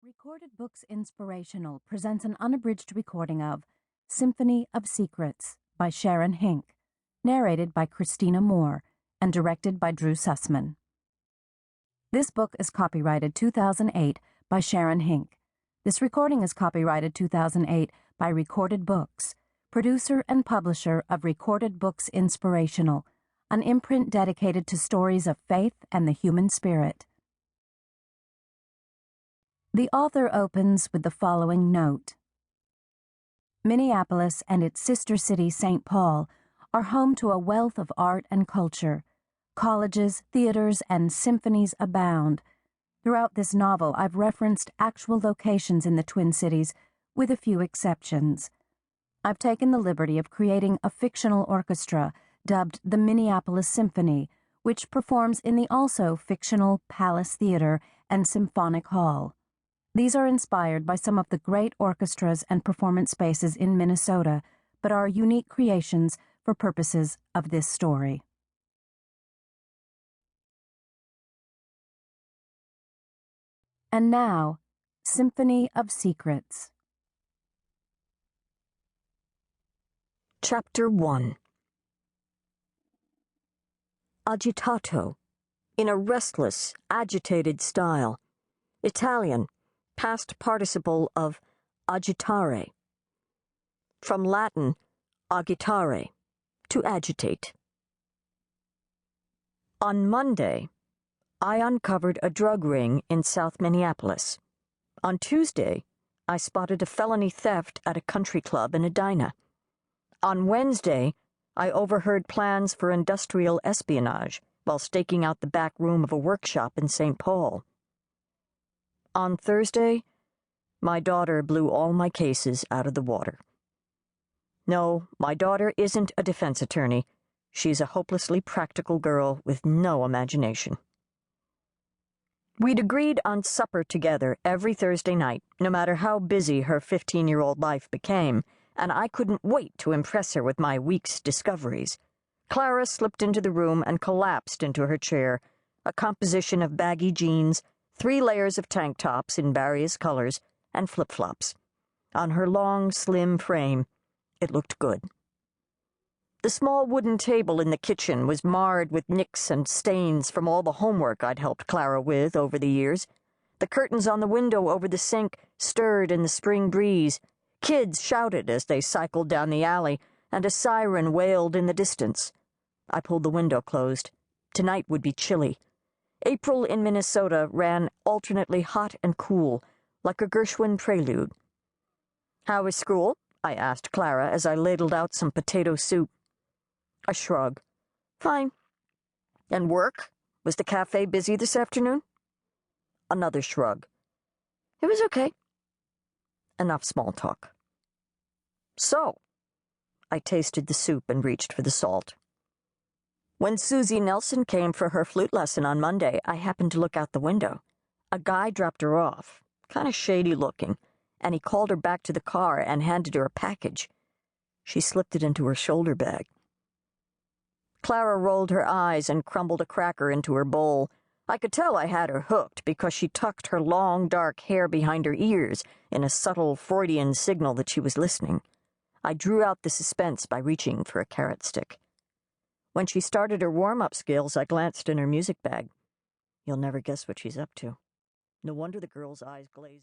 Recorded Books Inspirational presents an unabridged recording of Symphony of Secrets by Sharon Hinck, narrated by Christina Moore, and directed by Drew Sussman. This book is copyrighted 2008 by Sharon Hinck. This recording is copyrighted 2008 by Recorded Books, producer and publisher of Recorded Books Inspirational, an imprint dedicated to stories of faith and the human spirit. The author opens with the following note. Minneapolis and its sister city, St. Paul, are home to a wealth of art and culture. Colleges, theaters, and symphonies abound. Throughout this novel, I've referenced actual locations in the Twin Cities, with a few exceptions. I've taken the liberty of creating a fictional orchestra dubbed the Minneapolis Symphony, which performs in the also fictional Palace Theater and Symphonic Hall. These are inspired by some of the great orchestras and performance spaces in Minnesota, but are unique creations for purposes of this story. And now, Symphony of Secrets. Chapter 1. Agitato, in a restless, agitated style. Italian, past participle of agitare. From Latin, agitare, to agitate. On Monday, I uncovered a drug ring in South Minneapolis. On Tuesday, I spotted a felony theft at a country club in Edina. On Wednesday, I overheard plans for industrial espionage while staking out the back room of a workshop in St. Paul. On Thursday, my daughter blew all my cases out of the water. No, my daughter isn't a defense attorney. She's a hopelessly practical girl with no imagination. We'd agreed on supper together every Thursday night, no matter how busy her 15-year-old life became, and I couldn't wait to impress her with my week's discoveries. Clara slipped into the room and collapsed into her chair, a composition of baggy jeans, 3 layers of tank tops in various colors, and flip-flops. On her long, slim frame, it looked good. The small wooden table in the kitchen was marred with nicks and stains from all the homework I'd helped Clara with over the years. The curtains on the window over the sink stirred in the spring breeze. Kids shouted as they cycled down the alley, and a siren wailed in the distance. I pulled the window closed. Tonight would be chilly. April in Minnesota ran alternately hot and cool, like a Gershwin prelude. "How is school?" I asked Clara as I ladled out some potato soup. A shrug. "Fine." "And work? Was the cafe busy this afternoon?" Another shrug. "It was okay." Enough small talk. "So," I tasted the soup and reached for the salt. "When Susie Nelson came for her flute lesson on Monday, I happened to look out the window. A guy dropped her off, kind of shady looking, and he called her back to the car and handed her a package. She slipped it into her shoulder bag." Clara rolled her eyes and crumbled a cracker into her bowl. I could tell I had her hooked because she tucked her long, dark hair behind her ears in a subtle Freudian signal that she was listening. I drew out the suspense by reaching for a carrot stick. When she started her warm-up skills, I glanced in her music bag. You'll never guess what she's up to. No wonder the girl's eyes glazed.